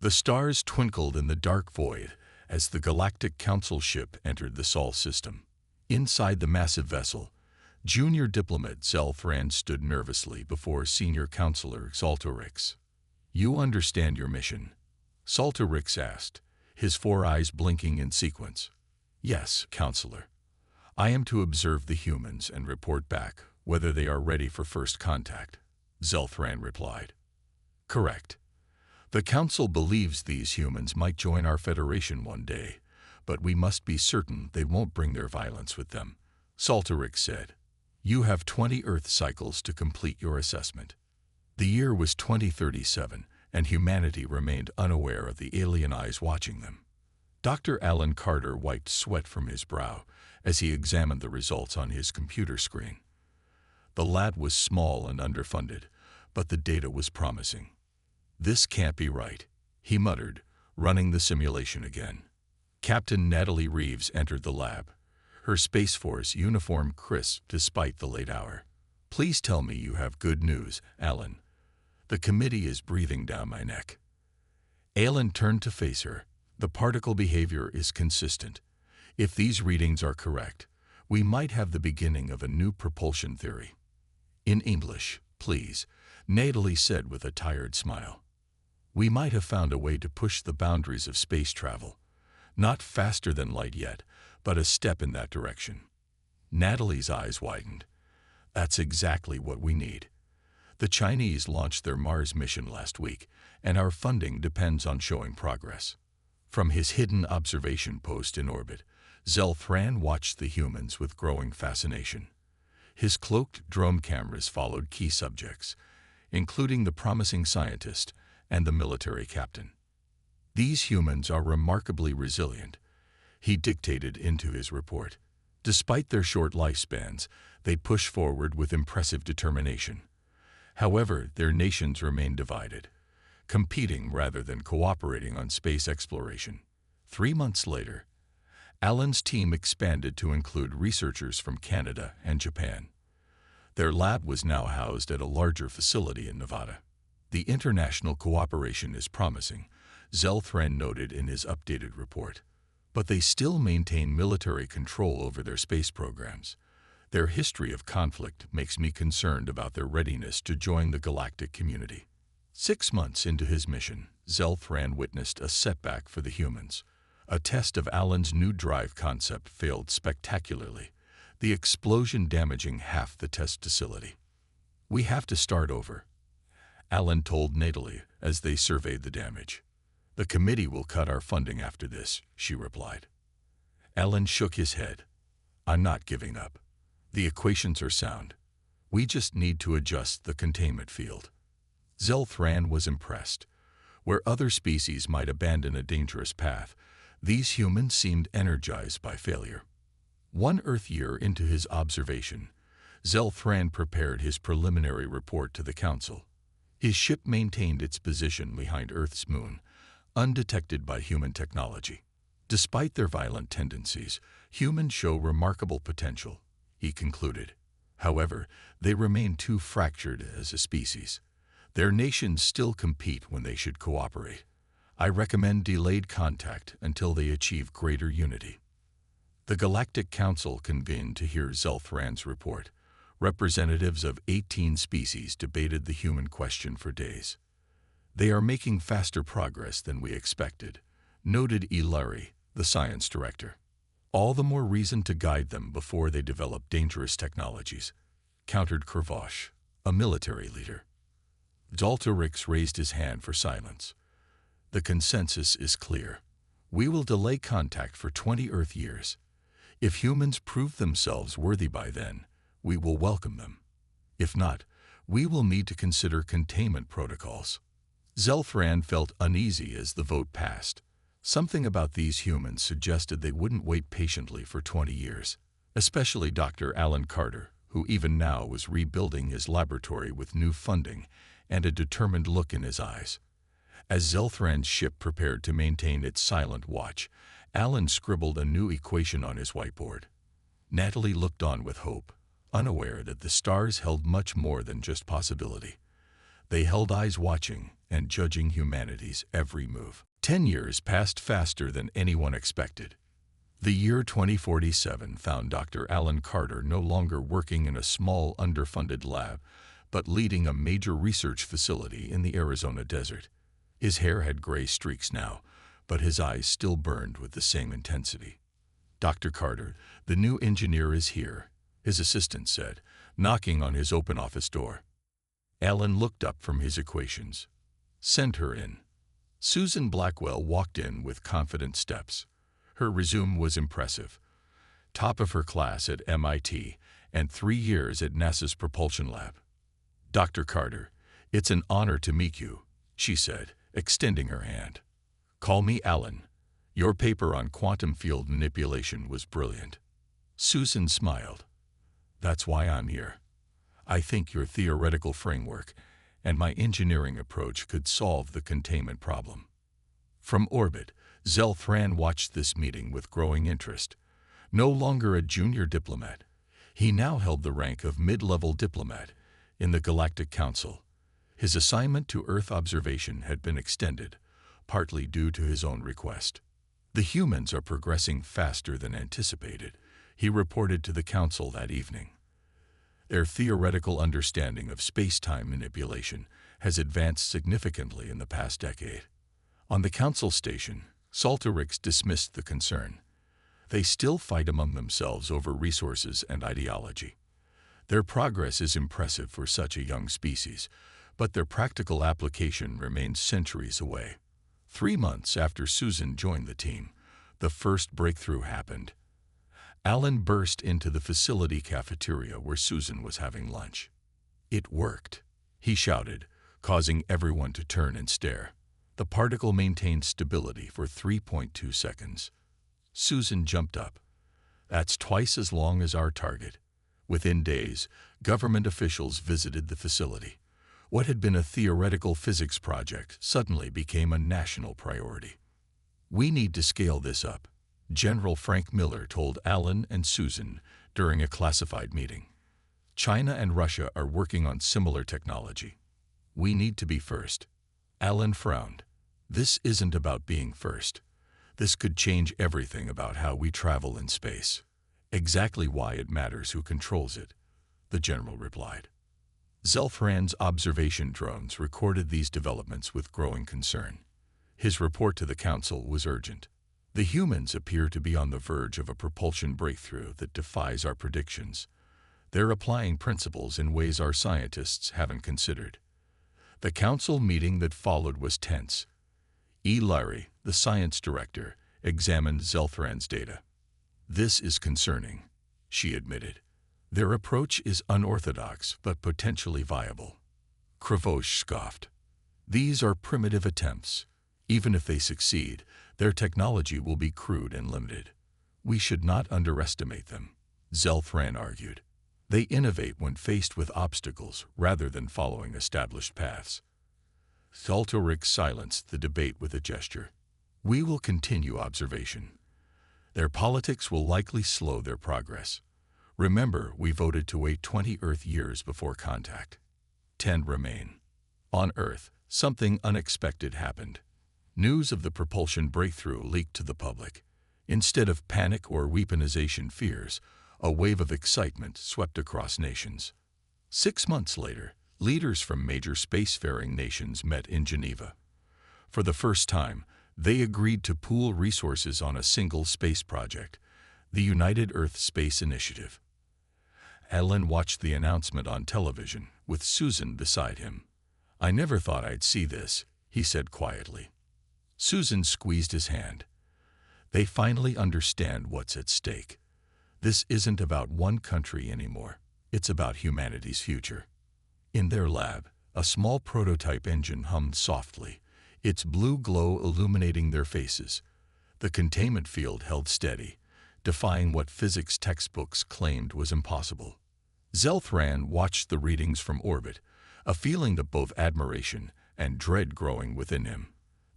The stars twinkled in the dark void as the Galactic Council ship entered the Sol system. Inside the massive vessel, junior diplomat Zelfran stood nervously before senior counselor Saltorix. "You understand your mission?" Saltorix asked, his four eyes blinking in sequence. "Yes, counselor. I am to observe the humans and report back whether they are ready for first contact," Zelfran replied. "Correct. The Council believes these humans might join our Federation one day, but we must be certain they won't bring their violence with them," Saltorix said. "You have 20 Earth cycles to complete your assessment." The year was 2037, and humanity remained unaware of the alien eyes watching them. Dr. Alan Carter wiped sweat from his brow as he examined the results on his computer screen. The lab was small and underfunded, but the data was promising. "This can't be right," he muttered, running the simulation again. Captain Natalie Reeves entered the lab, her Space Force uniform crisp despite the late hour. "Please tell me you have good news, Alan. The committee is breathing down my neck." Alan turned to face her. "The particle behavior is consistent. If these readings are correct, we might have the beginning of a new propulsion theory." "In English, please," Natalie said with a tired smile. "We might have found a way to push the boundaries of space travel. Not faster than light yet, but a step in that direction." Natalie's eyes widened. "That's exactly what we need. The Chinese launched their Mars mission last week, and our funding depends on showing progress." From his hidden observation post in orbit, Zelfran watched the humans with growing fascination. His cloaked drone cameras followed key subjects, including the promising scientist and the military captain. "These humans are remarkably resilient," he dictated into his report. "Despite their short lifespans, they push forward with impressive determination. However, their nations remain divided, competing rather than cooperating on space exploration." 3 months later, Alan's team expanded to include researchers from Canada and Japan. Their lab was now housed at a larger facility in Nevada. "The international cooperation is promising," Zelfran noted in his updated report. "But they still maintain military control over their space programs. Their history of conflict makes me concerned about their readiness to join the galactic community." 6 months into his mission, Zelfran witnessed a setback for the humans. A test of Alan's new drive concept failed spectacularly, the explosion damaging half the test facility. "We have to start over," Alan told Natalie as they surveyed the damage. "The committee will cut our funding after this," she replied. Alan shook his head. "I'm not giving up. The equations are sound. We just need to adjust the containment field." Zelfran was impressed. Where other species might abandon a dangerous path, these humans seemed energized by failure. 1 Earth year into his observation, Zelfran prepared his preliminary report to the Council. His ship maintained its position behind Earth's moon, undetected by human technology. "Despite their violent tendencies, humans show remarkable potential," he concluded. "However, they remain too fractured as a species. Their nations still compete when they should cooperate. I recommend delayed contact until they achieve greater unity." The Galactic Council convened to hear Zelfran's report. Representatives of 18 species debated the human question for days. "They are making faster progress than we expected," noted Ilari, the science director. "All the more reason to guide them before they develop dangerous technologies," countered Kravosh, a military leader. Daltorix raised his hand for silence. "The consensus is clear. We will delay contact for 20 Earth years. If humans prove themselves worthy by then, we will welcome them. If not, we will need to consider containment protocols." Zelfran felt uneasy as the vote passed. Something about these humans suggested they wouldn't wait patiently for 20 years, especially Dr. Alan Carter, who even now was rebuilding his laboratory with new funding and a determined look in his eyes. As Zelfran's ship prepared to maintain its silent watch, Alan scribbled a new equation on his whiteboard. Natalie looked on with hope, unaware that the stars held much more than just possibility. They held eyes watching and judging humanity's every move. 10 years passed faster than anyone expected. The year 2047 found Dr. Alan Carter no longer working in a small, underfunded lab, but leading a major research facility in the Arizona desert. His hair had gray streaks now, but his eyes still burned with the same intensity. "Dr. Carter, the new engineer is here," his assistant said, knocking on his open office door. Alan looked up from his equations. "Send her in." Susan Blackwell walked in with confident steps. Her resume was impressive. Top of her class at MIT and 3 years at NASA's propulsion lab. "Dr. Carter, it's an honor to meet you," she said, extending her hand. "Call me Alan. Your paper on quantum field manipulation was brilliant." Susan smiled. "That's why I'm here. I think your theoretical framework and my engineering approach could solve the containment problem." From orbit, Zelfran watched this meeting with growing interest. No longer a junior diplomat, he now held the rank of mid-level diplomat in the Galactic Council. His assignment to Earth observation had been extended, partly due to his own request. "The humans are progressing faster than anticipated," he reported to the Council that evening. "Their theoretical understanding of space-time manipulation has advanced significantly in the past decade." On the Council station, Saltarix dismissed the concern. "They still fight among themselves over resources and ideology. Their progress is impressive for such a young species, but their practical application remains centuries away." 3 months after Susan joined the team, the first breakthrough happened. Alan burst into the facility cafeteria where Susan was having lunch. "It worked," he shouted, causing everyone to turn and stare. The particle maintained stability for 3.2 seconds. Susan jumped up. "That's twice as long as our target." Within days, government officials visited the facility. What had been a theoretical physics project suddenly became a national priority. "We need to scale this up," General Frank Miller told Alan and Susan during a classified meeting. "China and Russia are working on similar technology. We need to be first." Alan frowned. "This isn't about being first. This could change everything about how we travel in space." "Exactly why it matters who controls it," the general replied. Zelfran's observation drones recorded these developments with growing concern. His report to the Council was urgent. "The humans appear to be on the verge of a propulsion breakthrough that defies our predictions. They're applying principles in ways our scientists haven't considered." The Council meeting that followed was tense. E. Larry, the science director, examined Zelfran's data. "This is concerning," she admitted. "Their approach is unorthodox but potentially viable." Kravosh scoffed. "These are primitive attempts. Even if they succeed, their technology will be crude and limited. We should not underestimate them," Zelfran argued. "They innovate when faced with obstacles rather than following established paths." Saltarix silenced the debate with a gesture. "We will continue observation. Their politics will likely slow their progress. Remember, we voted to wait 20 Earth years before contact. 10 remain." On Earth, something unexpected happened. News of the propulsion breakthrough leaked to the public. Instead of panic or weaponization fears, a wave of excitement swept across nations. 6 months later, leaders from major spacefaring nations met in Geneva. For the first time, they agreed to pool resources on a single space project, the United Earth Space Initiative. Alan watched the announcement on television, with Susan beside him. "I never thought I'd see this," he said quietly. Susan squeezed his hand. "They finally understand what's at stake. This isn't about one country anymore. It's about humanity's future." In their lab, a small prototype engine hummed softly, its blue glow illuminating their faces. The containment field held steady, defying what physics textbooks claimed was impossible. Zelfran watched the readings from orbit, a feeling of both admiration and dread growing within him.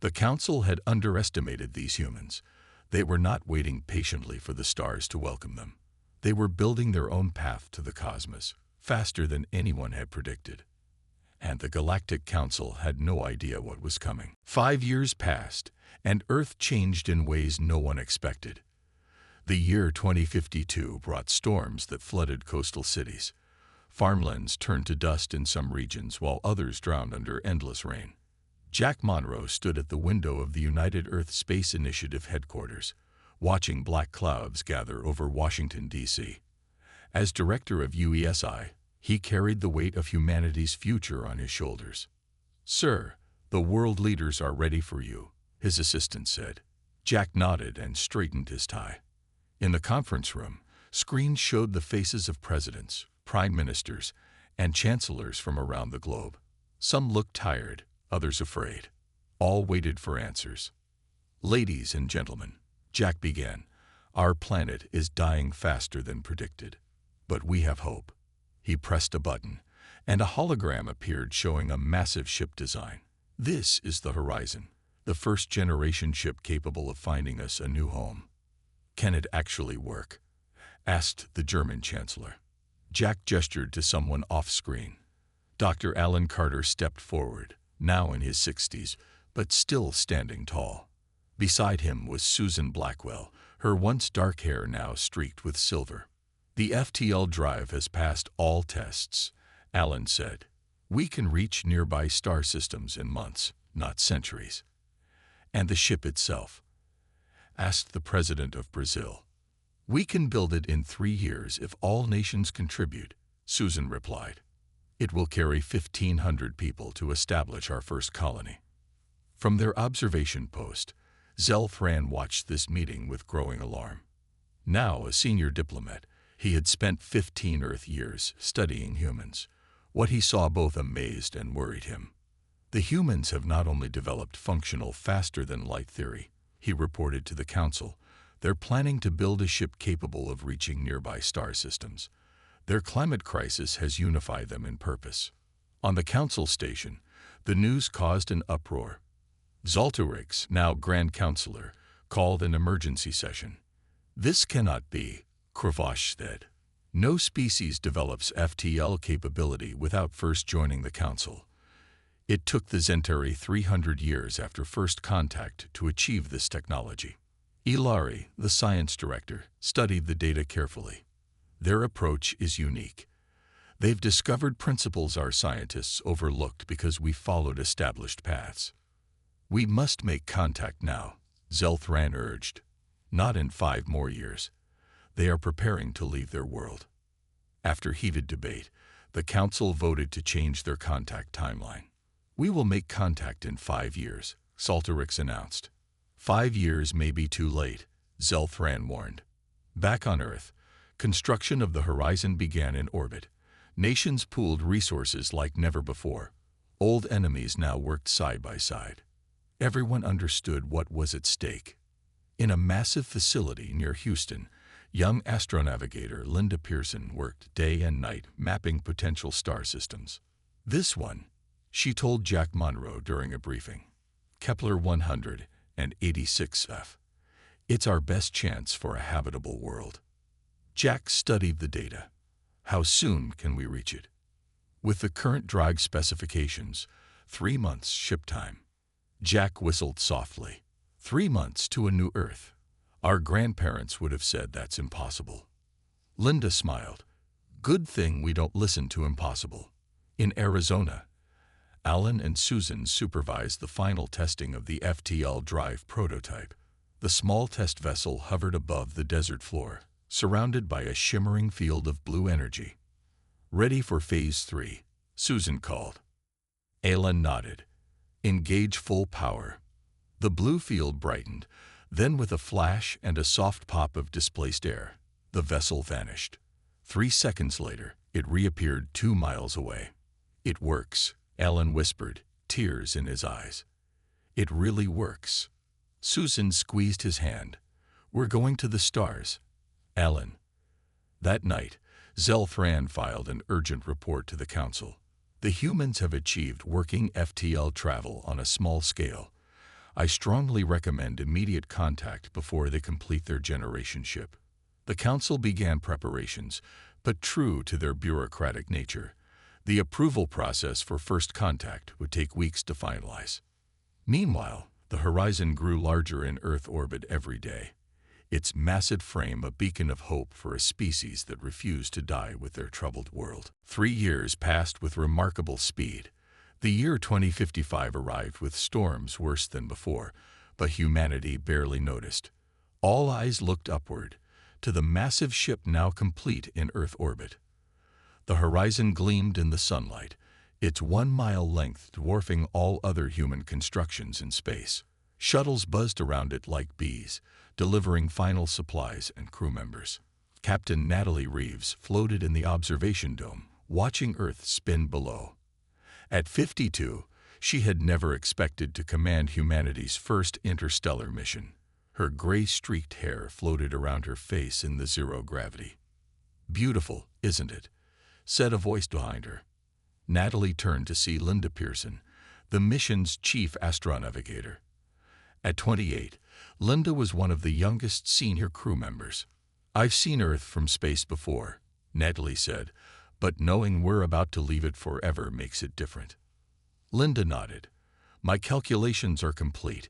The Council had underestimated these humans. They were not waiting patiently for the stars to welcome them. They were building their own path to the cosmos, faster than anyone had predicted. and the Galactic Council had no idea what was coming. 5 years passed, and Earth changed in ways no one expected. The year 2052 brought storms that flooded coastal cities. Farmlands turned to dust in some regions while others drowned under endless rain. Jack Monroe stood at the window of the United Earth Space Initiative headquarters, watching black clouds gather over Washington, D.C. As director of UESI, he carried the weight of humanity's future on his shoulders. "Sir, the world leaders are ready for you," his assistant said. Jack nodded and straightened his tie. In the conference room, screens showed the faces of presidents, prime ministers, and chancellors from around the globe. Some looked tired, others afraid. All waited for answers. "Ladies and gentlemen," Jack began, "our planet is dying faster than predicted. But we have hope." He pressed a button, and a hologram appeared showing a massive ship design. "This is the Horizon, the first-generation ship capable of finding us a new home." "Can it actually work?" asked the German chancellor. Jack gestured to someone off-screen. Dr. Alan Carter stepped forward, now in his 60s, but still standing tall. Beside him was Susan Blackwell, her once dark hair now streaked with silver. "The FTL drive has passed all tests," Alan said. "We can reach nearby star systems in months, not centuries." "And the ship itself?" asked the president of Brazil. "We can build it in 3 years if all nations contribute," Susan replied. "It will carry 1,500 people to establish our first colony." From their observation post, Zelfran watched this meeting with growing alarm. Now a senior diplomat, he had spent 15 Earth years studying humans. What he saw both amazed and worried him. "The humans have not only developed functional faster-than-light theory," he reported to the council. "They're planning to build a ship capable of reaching nearby star systems. Their climate crisis has unified them in purpose." On the council station, the news caused an uproar. Zalterix, now Grand Counselor, called an emergency session. "This cannot be," Kravosh said. "No species develops FTL capability without first joining the council. It took the Zentari 300 years after first contact to achieve this technology." Ilari, the science director, studied the data carefully. "Their approach is unique. They've discovered principles our scientists overlooked because we followed established paths." "We must make contact now," Zelthran urged. "Not in 5 more years. They are preparing to leave their world." After heated debate, the council voted to change their contact timeline. "We will make contact in 5 years, Salterix announced. 5 years may be too late, Zelthran warned. Back on Earth, construction of the Horizon began in orbit. Nations pooled resources like never before. Old enemies now worked side by side. Everyone understood what was at stake. In a massive facility near Houston, young astronavigator Linda Pearson worked day and night mapping potential star systems. "This one," she told Jack Monroe during a briefing. "Kepler 186f. It's our best chance for a habitable world." Jack studied the data. "How soon can we reach it?" "With the current drive specifications, 3 months ship time." Jack whistled softly. 3 months to a new Earth. Our grandparents would have said that's impossible. Linda smiled. "Good thing we don't listen to impossible." In Arizona, Alan and Susan supervised the final testing of the FTL drive prototype. The small test vessel hovered above the desert floor, surrounded by a shimmering field of blue energy. "Ready for Phase 3, Susan called. Alan nodded. "Engage full power." The blue field brightened, then with a flash and a soft pop of displaced air, the vessel vanished. 3 seconds later, it reappeared 2 miles away. "It works," Alan whispered, tears in his eyes. "It really works." Susan squeezed his hand. "We're going to the stars." "Alan." That night, Zelthran filed an urgent report to the council. "The humans have achieved working FTL travel on a small scale. I strongly recommend immediate contact before they complete their generation ship." The council began preparations, but true to their bureaucratic nature, The approval process for first contact would take weeks to finalize. Meanwhile, the horizon grew larger in Earth orbit every day, its massive frame a beacon of hope for a species that refused to die with their troubled world. 3 years passed with remarkable speed. The year 2055 arrived with storms worse than before, but humanity barely noticed. All eyes looked upward, to the massive ship now complete in Earth orbit. The horizon gleamed in the sunlight, its 1-mile length dwarfing all other human constructions in space. Shuttles buzzed around it like bees, delivering final supplies and crew members. Captain Natalie Reeves floated in the observation dome, watching Earth spin below. At 52, she had never expected to command humanity's first interstellar mission. Her gray-streaked hair floated around her face in the zero gravity. "Beautiful, isn't it?" said a voice behind her. Natalie turned to see Linda Pearson, the mission's chief astronavigator. At 28, Linda was one of the youngest senior crew members. "I've seen Earth from space before," Natalie said, "but knowing we're about to leave it forever makes it different." Linda nodded. "My calculations are complete.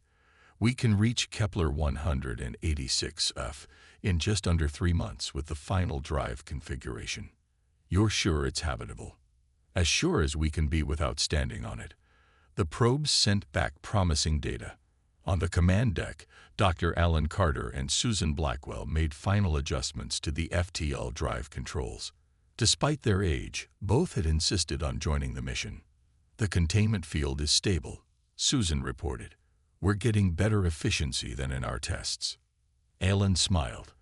We can reach Kepler 186f in just under 3 months with the final drive configuration. You're sure it's habitable?" "As sure as we can be without standing on it." The probes sent back promising data. On the command deck, Dr. Alan Carter and Susan Blackwell made final adjustments to the FTL drive controls. Despite their age, both had insisted on joining the mission. "The containment field is stable," Susan reported. "We're getting better efficiency than in our tests." Alan smiled.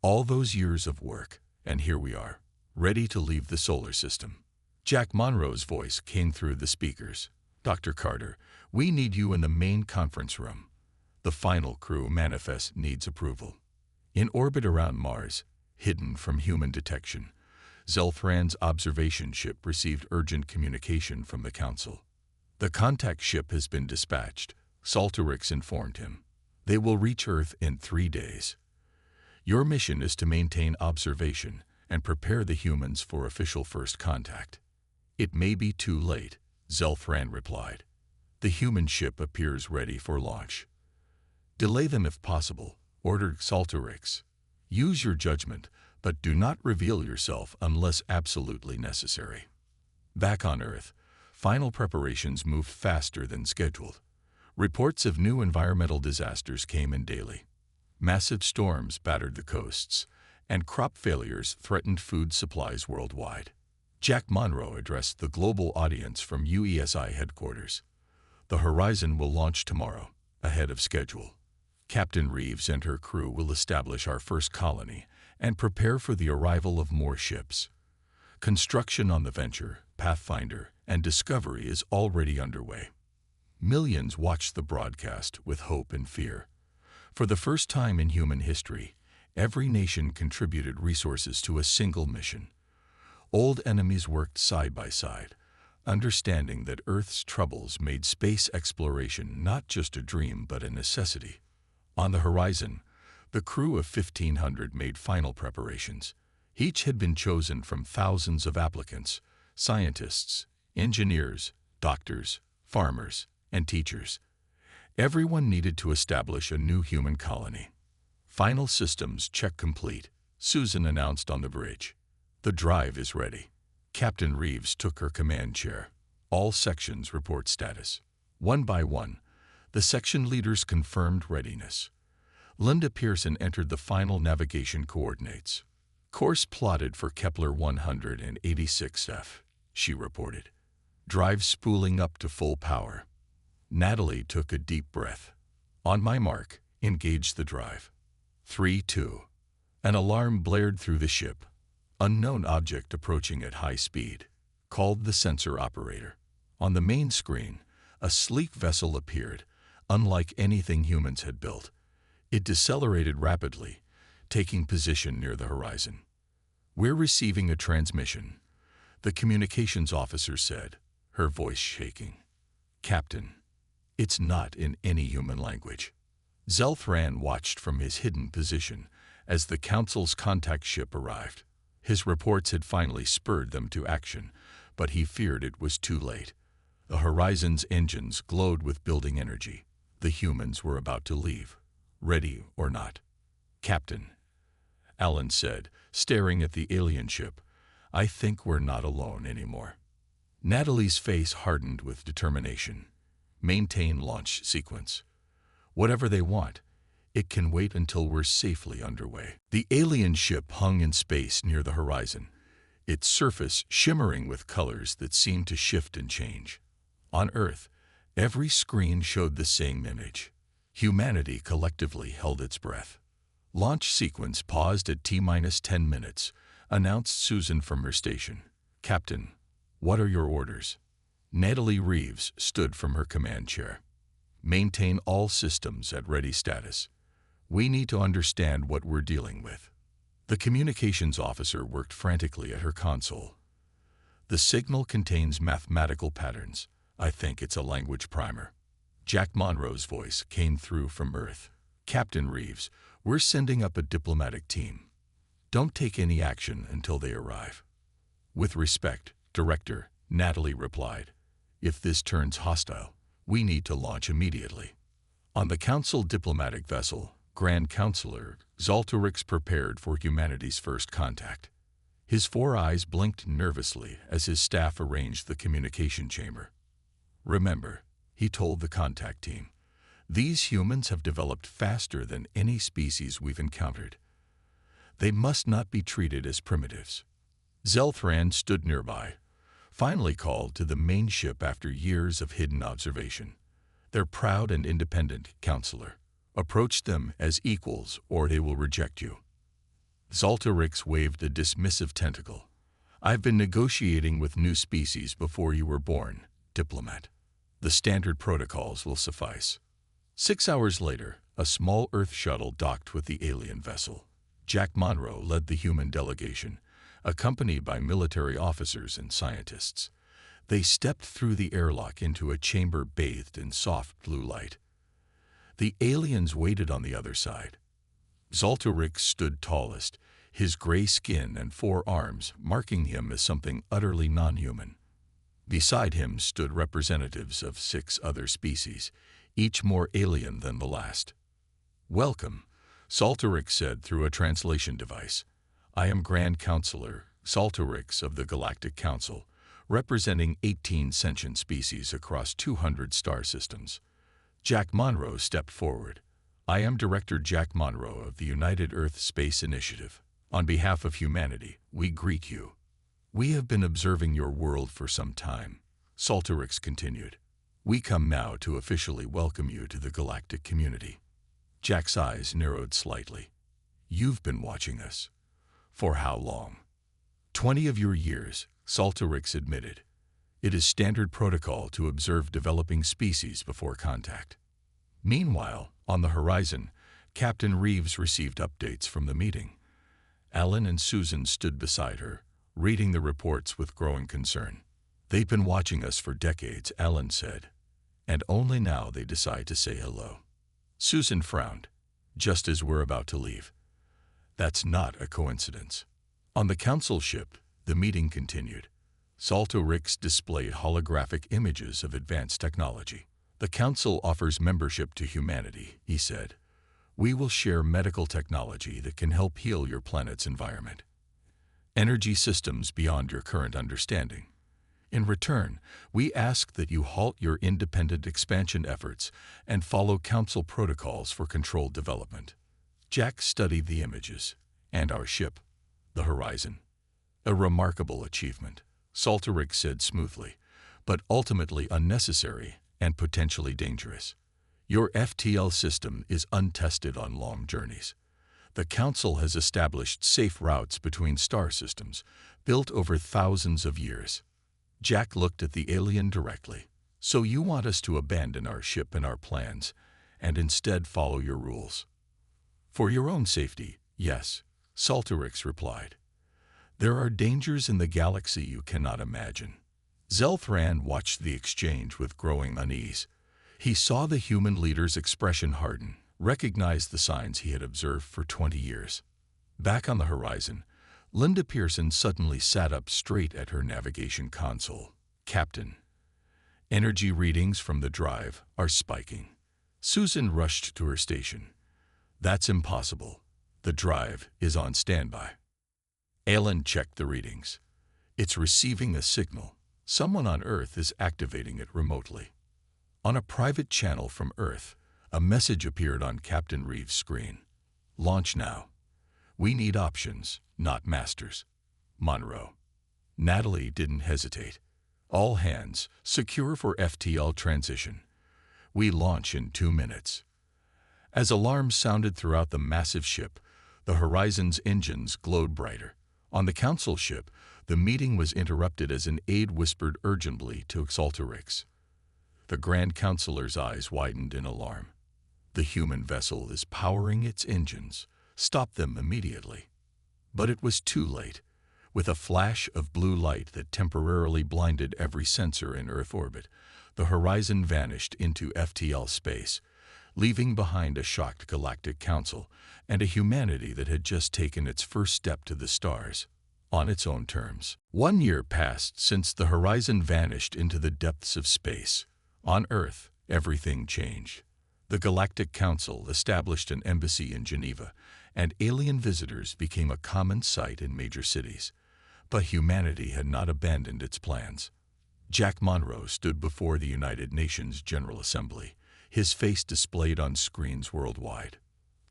"All those years of work, and here we are, ready to leave the solar system." Jack Monroe's voice came through the speakers. "Dr. Carter, we need you in the main conference room. The final crew manifest needs approval." In orbit around Mars, hidden from human detection, Zelfran's observation ship received urgent communication from the Council. "The contact ship has been dispatched," Saltorix informed him. "They will reach Earth in 3 days. Your mission is to maintain observation and prepare the humans for official first contact." "It may be too late," Zelfran replied. "The human ship appears ready for launch." "Delay them if possible," ordered Saltorix. "Use your judgment, but do not reveal yourself unless absolutely necessary." Back on Earth, final preparations moved faster than scheduled. Reports of new environmental disasters came in daily. Massive storms battered the coasts, and crop failures threatened food supplies worldwide. Jack Monroe addressed the global audience from UESI headquarters. "The Horizon will launch tomorrow, ahead of schedule. Captain Reeves and her crew will establish our first colony and prepare for the arrival of more ships. Construction on the Venture, Pathfinder, and Discovery is already underway." Millions watched the broadcast with hope and fear. For the first time in human history, every nation contributed resources to a single mission. Old enemies worked side by side, understanding that Earth's troubles made space exploration not just a dream but a necessity. On the horizon, the crew of 1,500 made final preparations. Each had been chosen from thousands of applicants: scientists, engineers, doctors, farmers, and teachers. Everyone needed to establish a new human colony. "Final systems check complete," Susan announced on the bridge. "The drive is ready." Captain Reeves took her command chair. All sections report status. One by one, the section leaders confirmed readiness. Linda Pearson entered the final navigation coordinates. "Course plotted for Kepler 186f, she reported. "Drive spooling up to full power." Natalie took a deep breath. "On my mark, engage the drive." 3, 2. An alarm blared through the ship. "Unknown object approaching at high speed," called the sensor operator. On the main screen, a sleek vessel appeared, unlike anything humans had built. It decelerated rapidly, taking position near the horizon. "We're receiving a transmission," the communications officer said, her voice shaking. "Captain, it's not in any human language." Zelfran watched from his hidden position as the Council's contact ship arrived. His reports had finally spurred them to action, but he feared it was too late. The Horizon's engines glowed with building energy. The humans were about to leave, ready or not. "Captain," Alan said, staring at the alien ship, "I think we're not alone anymore." Natalie's face hardened with determination. "Maintain launch sequence. Whatever they want, it can wait until we're safely underway." The alien ship hung in space near the horizon, its surface shimmering with colors that seemed to shift and change. On Earth, every screen showed the same image. Humanity collectively held its breath. "Launch sequence paused at T-10 minutes, announced Susan from her station. "Captain, what are your orders?" Natalie Reeves stood from her command chair. "Maintain all systems at ready status. We need to understand what we're dealing with." The communications officer worked frantically at her console. "The signal contains mathematical patterns. I think it's a language primer." Jack Monroe's voice came through from Earth. "Captain Reeves, we're sending up a diplomatic team. Don't take any action until they arrive." "With respect, Director," Natalie replied. "If this turns hostile, we need to launch immediately." On the Council diplomatic vessel, Grand Counselor Zaltorix prepared for humanity's first contact. His 4 eyes blinked nervously as his staff arranged the communication chamber. "Remember," he told the contact team, "these humans have developed faster than any species we've encountered. They must not be treated as primitives." Zelthran stood nearby, finally called to the main ship after years of hidden observation. Their proud and independent counselor. "Approach them as equals or they will reject you." Zaltorix waved a dismissive tentacle. "I've been negotiating with new species before you were born, diplomat. The standard protocols will suffice." 6 hours later, a small Earth shuttle docked with the alien vessel. Jack Monroe led the human delegation, accompanied by military officers and scientists. They stepped through the airlock into a chamber bathed in soft blue light. The aliens waited on the other side. Zaltorix stood tallest, his gray skin and 4 arms marking him as something utterly non-human. Beside him stood representatives of 6 other species, each more alien than the last. "Welcome," Zaltorix said through a translation device. "I am Grand Counselor Zaltorix of the Galactic Council, representing 18 sentient species across 200 star systems." Jack Monroe stepped forward. "I am Director Jack Monroe of the United Earth Space Initiative. On behalf of humanity, we greet you." "We have been observing your world for some time," Zaltorix continued. "We come now to officially welcome you to the galactic community." Jack's eyes narrowed slightly. "You've been watching us. For how long?" 20 of your years, Zaltorix admitted. "It is standard protocol to observe developing species before contact." Meanwhile, on the horizon, Captain Reeves received updates from the meeting. Alan and Susan stood beside her, reading the reports with growing concern. "They've been watching us for decades," Alan said, "and only now they decide to say hello." Susan frowned, "Just as we're about to leave." "That's not a coincidence." On the council ship, the meeting continued. Zaltorix displayed holographic images of advanced technology. "The council offers membership to humanity," he said. "We will share medical technology that can help heal your planet's environment. Energy systems beyond your current understanding. In return, we ask that you halt your independent expansion efforts and follow council protocols for controlled development." Jack studied the images. "And our ship, the Horizon." "A remarkable achievement," Zaltorix said smoothly, "but ultimately unnecessary and potentially dangerous. Your FTL system is untested on long journeys. The Council has established safe routes between star systems, built over thousands of years." Jack looked at the alien directly. "So you want us to abandon our ship and our plans, and instead follow your rules?" "For your own safety, yes," Zaltorix replied. "There are dangers in the galaxy you cannot imagine." Zelthran watched the exchange with growing unease. He saw the human leader's expression harden, recognized the signs he had observed for 20 years. Back on the horizon, Linda Pearson suddenly sat up straight at her navigation console. "Captain, energy readings from the drive are spiking." Susan rushed to her station. "That's impossible. The drive is on standby." Alan checked the readings. "It's receiving a signal. Someone on Earth is activating it remotely." On a private channel from Earth, a message appeared on Captain Reeves' screen. "Launch now. We need options, not masters. Monroe." Natalie didn't hesitate. "All hands, secure for FTL transition. We launch in 2 minutes." As alarms sounded throughout the massive ship, the Horizon's engines glowed brighter. On the Council ship, the meeting was interrupted as an aide whispered urgently to Xaltarix. The Grand Counselor's eyes widened in alarm. "The human vessel is powering its engines. Stop them immediately." But it was too late. With a flash of blue light that temporarily blinded every sensor in Earth orbit, the Horizon vanished into FTL space, leaving behind a shocked Galactic Council and a humanity that had just taken its first step to the stars, on its own terms. 1 year passed since the Horizon vanished into the depths of space. On Earth, everything changed. The Galactic Council established an embassy in Geneva, and alien visitors became a common sight in major cities. But humanity had not abandoned its plans. Jack Monroe stood before the United Nations General Assembly, his face displayed on screens worldwide.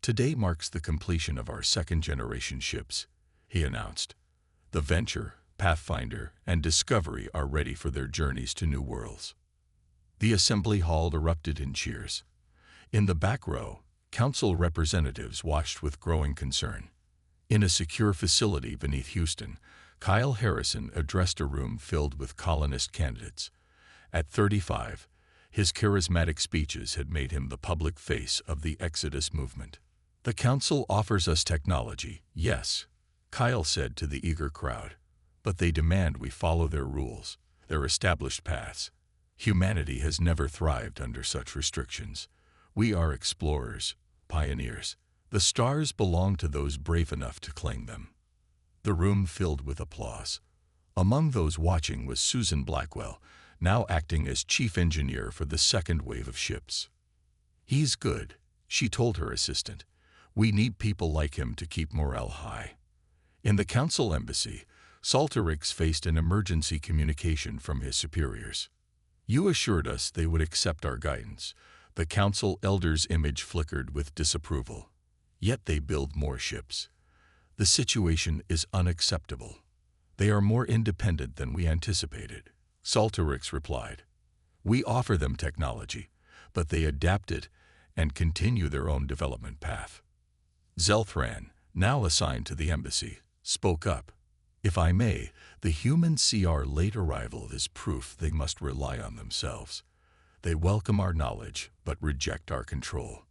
"Today marks the completion of our second-generation ships," he announced. "The Venture, Pathfinder, and Discovery are ready for their journeys to new worlds." The assembly hall erupted in cheers. In the back row, Council representatives watched with growing concern. In a secure facility beneath Houston, Kyle Harrison addressed a room filled with colonist candidates. At 35, his charismatic speeches had made him the public face of the Exodus movement. "The Council offers us technology, yes," Kyle said to the eager crowd, "but they demand we follow their rules, their established paths. Humanity has never thrived under such restrictions. We are explorers, pioneers. The stars belong to those brave enough to claim them." The room filled with applause. Among those watching was Susan Blackwell, now acting as chief engineer for the second wave of ships. "He's good," she told her assistant. "We need people like him to keep morale high." In the Council embassy, Xaltarix faced an emergency communication from his superiors. "You assured us they would accept our guidance." The Council elder's image flickered with disapproval. "Yet they build more ships. The situation is unacceptable. They are more independent than we anticipated." Xaltarix replied. "We offer them technology, but they adapt it and continue their own development path." Zelthran, now assigned to the embassy, spoke up. "If I may, the humans see our late arrival as proof they must rely on themselves. They welcome our knowledge, but reject our control."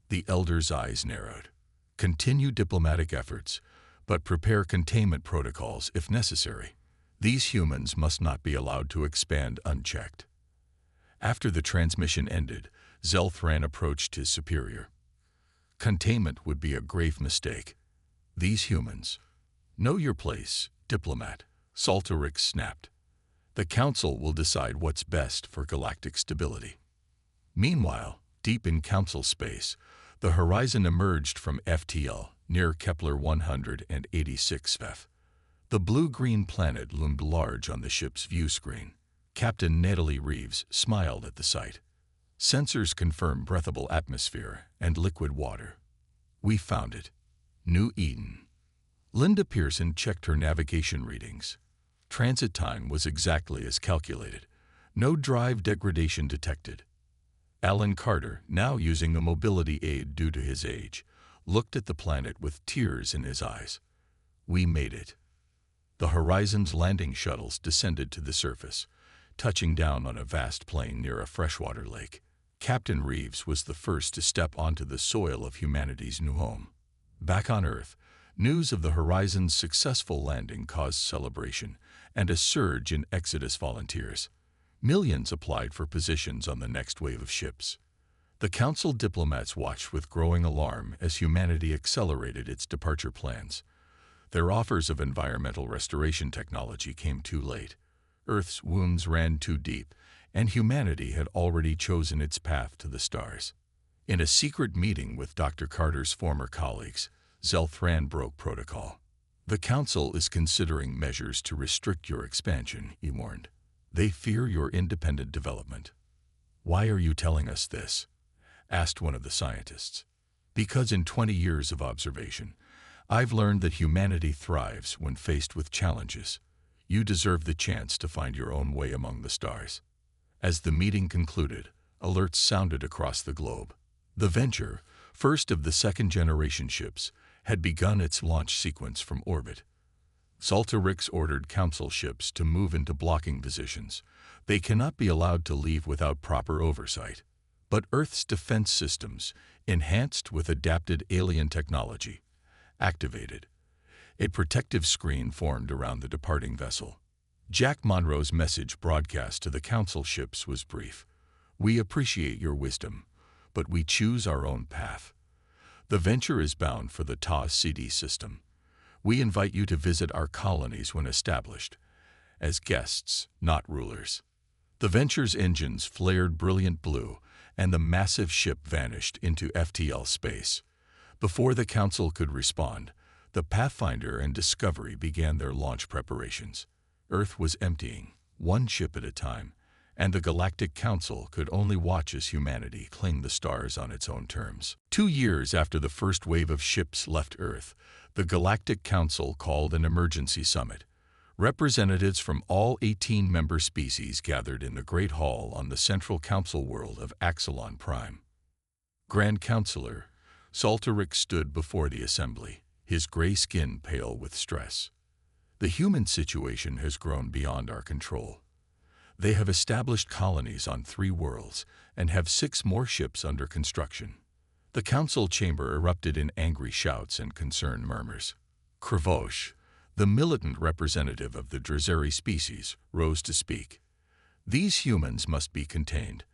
The elder's eyes narrowed. "Continue diplomatic efforts, but prepare containment protocols if necessary. These humans must not be allowed to expand unchecked." After the transmission ended, Zelthran approached his superior. "Containment would be a grave mistake. These humans—" "Know your place, diplomat," Xaltarix snapped. "The Council will decide what's best for galactic stability." Meanwhile, deep in Council space, the Horizon emerged from FTL near Kepler 186 F. The blue-green planet loomed large on the ship's view screen. Captain Natalie Reeves smiled at the sight. "Sensors confirm breathable atmosphere and liquid water. We found it. New Eden." Linda Pearson checked her navigation readings. Transit time was exactly as calculated. No drive degradation detected. Alan Carter, now using a mobility aid due to his age, looked at the planet with tears in his eyes. "We made it." The Horizon's landing shuttles descended to the surface, touching down on a vast plain near a freshwater lake. Captain Reeves was the first to step onto the soil of humanity's new home. Back on Earth, news of the Horizon's successful landing caused celebration and a surge in Exodus volunteers. Millions applied for positions on the next wave of ships. The Council diplomats watched with growing alarm as humanity accelerated its departure plans. Their offers of environmental restoration technology came too late. Earth's wounds ran too deep, and humanity had already chosen its path to the stars. In a secret meeting with Dr. Carter's former colleagues, Zelthran broke protocol. "The Council is considering measures to restrict your expansion," he warned. "They fear your independent development." "Why are you telling us this?" asked one of the scientists. "Because in 20 years of observation, I've learned that humanity thrives when faced with challenges. You deserve the chance to find your own way among the stars." As the meeting concluded, alerts sounded across the globe. The Venture, first of the second-generation ships, had begun its launch sequence from orbit. Saltarix ordered Council ships to move into blocking positions. They cannot be allowed to leave without proper oversight. But Earth's defense systems, enhanced with adapted alien technology, activated. A protective screen formed around the departing vessel. Jack Monroe's message broadcast to the Council ships was brief. "We appreciate your wisdom, but we choose our own path. The Venture is bound for the TAS CD system. We invite you to visit our colonies when established, as guests, not rulers." The Venture's engines flared brilliant blue, and the massive ship vanished into FTL space. Before the Council could respond, the Pathfinder and Discovery began their launch preparations. Earth was emptying, one ship at a time, and the Galactic Council could only watch as humanity claimed the stars on its own terms. 2 years after the first wave of ships left Earth, the Galactic Council called an emergency summit. Representatives from all 18 member species gathered in the Great Hall on the central council world of Axelon Prime. Grand Counselor Saltarix stood before the assembly, his gray skin pale with stress. "The human situation has grown beyond our control. They have established colonies on 3 worlds and have 6 more ships under construction." The council chamber erupted in angry shouts and concerned murmurs. Kravosh, the militant representative of the Drazeri species, rose to speak. "These humans must be contained.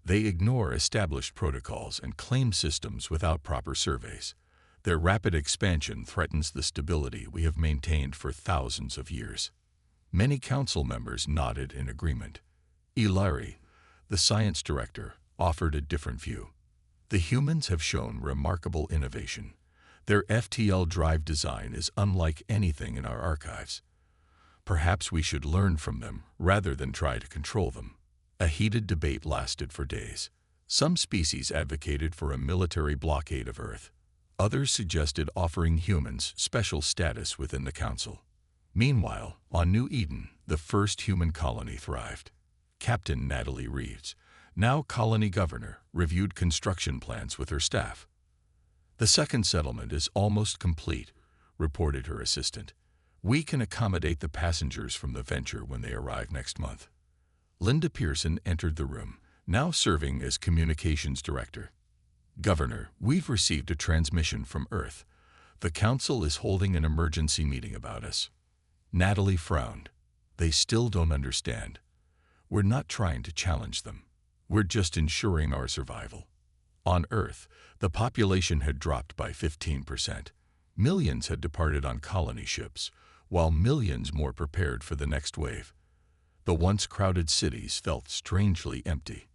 They ignore established protocols and claim systems without proper surveys. Their rapid expansion threatens the stability we have maintained for thousands of years." Many council members nodded in agreement. Ilari, the science director, offered a different view. "The humans have shown remarkable innovation. Their FTL drive design is unlike anything in our archives. Perhaps we should learn from them rather than try to control them." A heated debate lasted for days. Some species advocated for a military blockade of Earth. Others suggested offering humans special status within the Council. Meanwhile, on New Eden, the first human colony thrived. Captain Natalie Reeves, now colony governor, reviewed construction plans with her staff. "The second settlement is almost complete," reported her assistant. "We can accommodate the passengers from the Venture when they arrive next month." Linda Pearson entered the room, now serving as communications director. "Governor, we've received a transmission from Earth. The Council is holding an emergency meeting about us." Natalie frowned. "They still don't understand. We're not trying to challenge them. We're just ensuring our survival." On Earth, the population had dropped by 15%. Millions had departed on colony ships, while millions more prepared for the next wave. The once crowded cities felt strangely empty.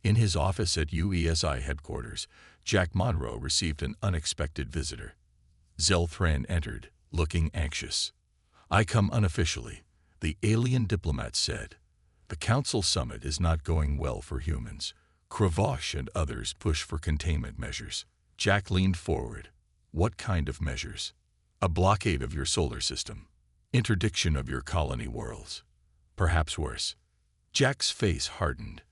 In his office at UESI headquarters, Jack Monroe received an unexpected visitor. Zelthran entered, looking anxious. "I come unofficially," the alien diplomat said. "The Council summit is not going well for humans. Kravosh and others push for containment measures." Jack leaned forward. "What kind of measures?" "A blockade of your solar system. Interdiction of your colony worlds. Perhaps worse." Jack's face hardened.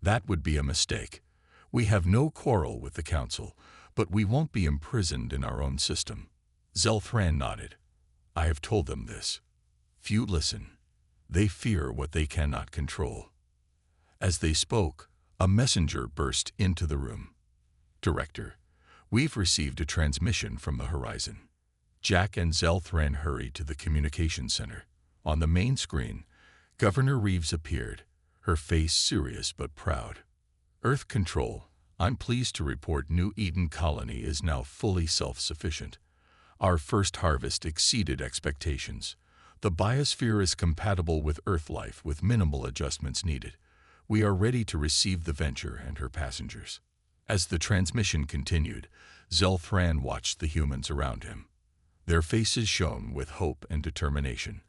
"That would be a mistake. We have no quarrel with the Council, but we won't be imprisoned in our own system." Zelthran nodded. "I have told them this. Few listen. They fear what they cannot control." As they spoke, a messenger burst into the room. "Director, we've received a transmission from the horizon." Jack and Zelthran hurried to the communications center. On the main screen, Governor Reeves appeared, her face serious but proud. "Earth Control, I'm pleased to report New Eden Colony is now fully self-sufficient. Our first harvest exceeded expectations. The biosphere is compatible with Earth life with minimal adjustments needed. We are ready to receive the Venture and her passengers. As the transmission continued, Zelthran watched the humans around him. Their faces shone with hope and determination.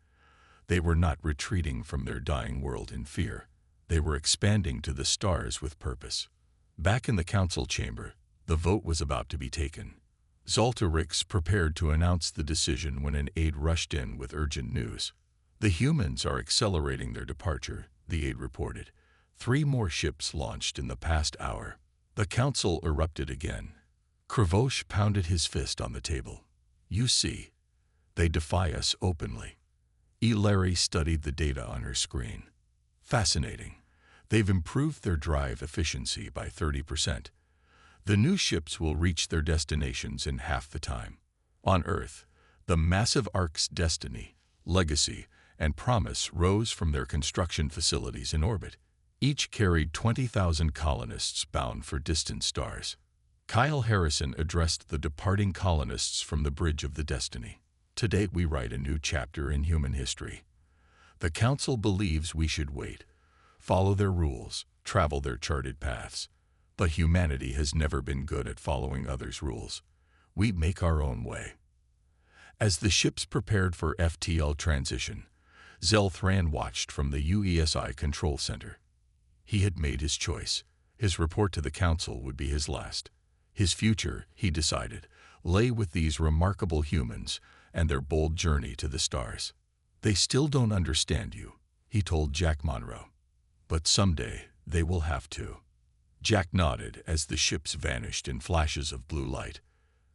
They were not retreating from their dying world in fear. They were expanding to the stars with purpose. Back in the council chamber, the vote was about to be taken. Zaltarix prepared to announce the decision when an aide rushed in with urgent news. The humans are accelerating their departure, the aide reported. 3 more ships launched in the past hour. The council erupted again. Kravosh pounded his fist on the table. You see, they defy us openly. Larry studied the data on her screen. Fascinating. They've improved their drive efficiency by 30%. The new ships will reach their destinations in half the time. On Earth, the massive Ark's destiny, legacy, and promise rose from their construction facilities in orbit. Each carried 20,000 colonists bound for distant stars. Kyle Harrison addressed the departing colonists from the Bridge of the Destiny. Today we write a new chapter in human history. The Council believes we should wait, follow their rules, travel their charted paths. But humanity has never been good at following others' rules. We make our own way. As the ships prepared for FTL transition, Zelthran watched from the UESI control center. He had made his choice. His report to the Council would be his last. His future, he decided, lay with these remarkable humans and their bold journey to the stars. They still don't understand you, he told Jack Monroe. But someday they will have to. Jack nodded as the ships vanished in flashes of blue light.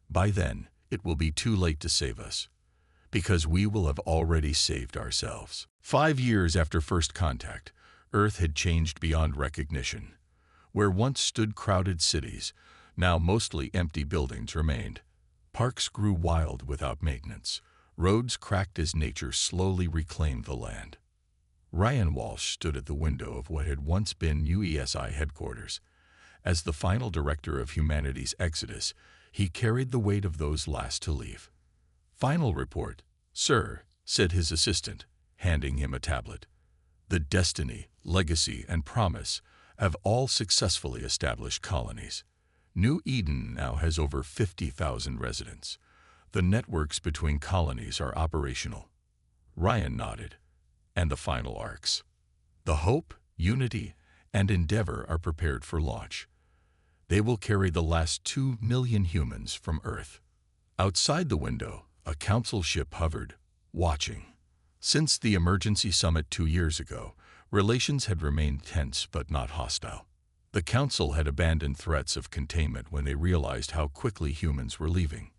By then, it will be too late to save us, because we will have already saved ourselves. 5 years after first contact, Earth had changed beyond recognition. Where once stood crowded cities, now mostly empty buildings remained. Parks grew wild without maintenance. Roads cracked as nature slowly reclaimed the land. Ryan Walsh stood at the window of what had once been UESI headquarters. As the final director of humanity's exodus, he carried the weight of those last to leave. Final report, sir, said his assistant, handing him a tablet. The destiny, legacy, and promise have all successfully established colonies. New Eden now has over 50,000 residents. The networks between colonies are operational. Ryan nodded. And the final arcs. The Hope, Unity, and Endeavor are prepared for launch. They will carry the last 2 million humans from Earth. Outside the window, a council ship hovered, watching. Since the emergency summit 2 years ago, relations had remained tense but not hostile. The council had abandoned threats of containment when they realized how quickly humans were leaving.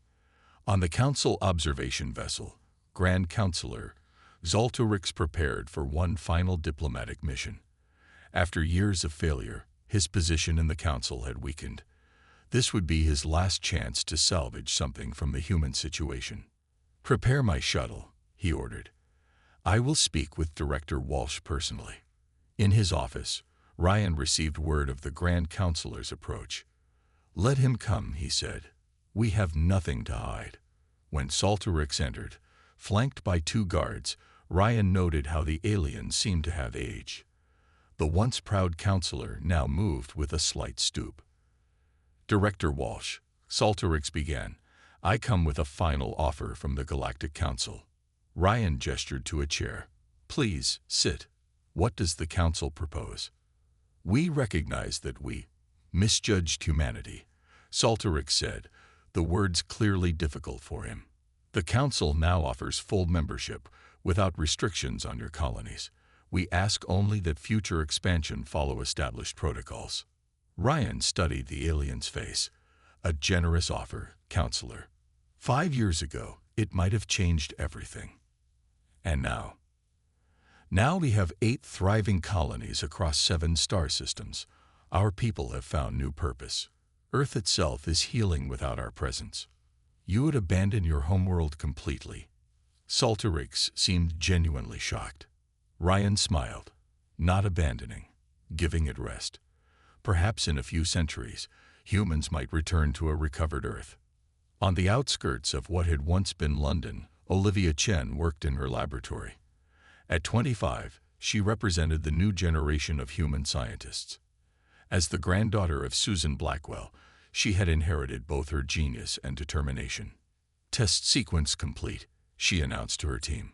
On the council observation vessel, Grand Counselor Zaltarix prepared for one final diplomatic mission. After years of failure, his position in the council had weakened. This would be his last chance to salvage something from the human situation. Prepare my shuttle, he ordered. I will speak with Director Walsh personally. In his office, Ryan received word of the Grand Counselor's approach. Let him come, he said. We have nothing to hide. When Zaltarix entered, flanked by 2 guards, Ryan noted how the alien seemed to have aged. The once proud counselor now moved with a slight stoop. Director Walsh, Zaltarix began, I come with a final offer from the Galactic Council. Ryan gestured to a chair. Please, sit. What does the Council propose? We recognize that we misjudged humanity, Zaltarix said, the words clearly difficult for him. The Council now offers full membership, without restrictions on your colonies. We ask only that future expansion follow established protocols. Ryan studied the alien's face. A generous offer, Counselor. 5 years ago, it might have changed everything. And now? Now we have 8 thriving colonies across 7 star systems. Our people have found new purpose. Earth itself is healing without our presence. You would abandon your homeworld completely. Zaltarix seemed genuinely shocked. Ryan smiled. Not abandoning, giving it rest. Perhaps in a few centuries, humans might return to a recovered Earth. On the outskirts of what had once been London, Olivia Chen worked in her laboratory. At 25, she represented the new generation of human scientists. As the granddaughter of Susan Blackwell, she had inherited both her genius and determination. "Test sequence complete," she announced to her team.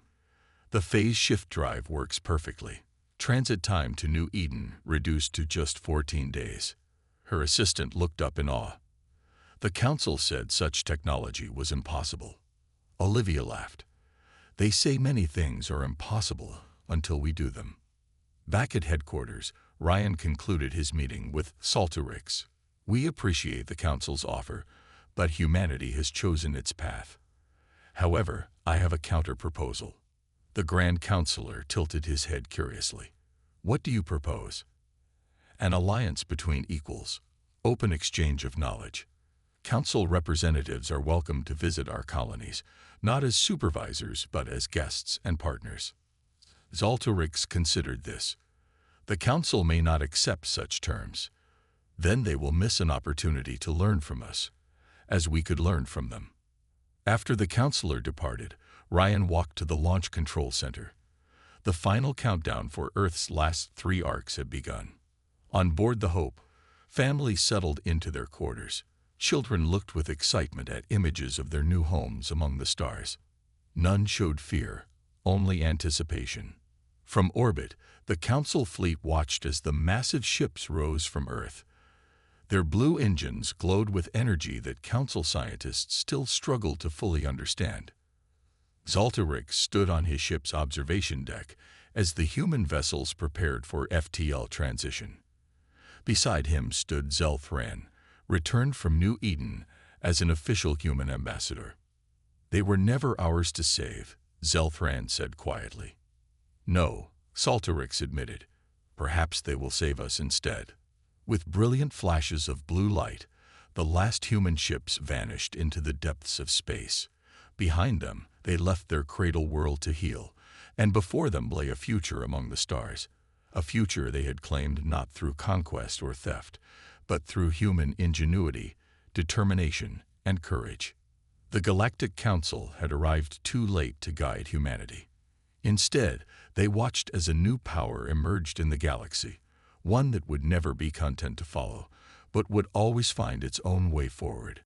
"The phase shift drive works perfectly. Transit time to New Eden reduced to just 14 days. Her assistant looked up in awe. The council said such technology was impossible. Olivia laughed. "They say many things are impossible until we do them." Back at headquarters, Ryan concluded his meeting with Saltorix. "We appreciate the council's offer, but humanity has chosen its path. However, I have a counter-proposal." The Grand Counselor tilted his head curiously. "What do you propose?" "An alliance between equals. Open exchange of knowledge. Council representatives are welcome to visit our colonies, not as supervisors but as guests and partners." Zaltorix considered this. "The Council may not accept such terms. Then they will miss an opportunity to learn from us, as we could learn from them." After the counselor departed, Ryan walked to the Launch Control Center. The final countdown for Earth's last 3 arcs had begun. On board the Hope, families settled into their quarters. Children looked with excitement at images of their new homes among the stars. None showed fear, only anticipation. From orbit, the Council fleet watched as the massive ships rose from Earth. Their blue engines glowed with energy that Council scientists still struggled to fully understand. Zaltorix stood on his ship's observation deck as the human vessels prepared for FTL transition. Beside him stood Zelfran, returned from New Eden as an official human ambassador. "They were never ours to save," Zelfran said quietly. "No," Saltorix admitted. "Perhaps they will save us instead." With brilliant flashes of blue light, the last human ships vanished into the depths of space. Behind them, they left their cradle world to heal, and before them lay a future among the stars, a future they had claimed not through conquest or theft, but through human ingenuity, determination, and courage. The Galactic Council had arrived too late to guide humanity. Instead, they watched as a new power emerged in the galaxy, one that would never be content to follow, but would always find its own way forward.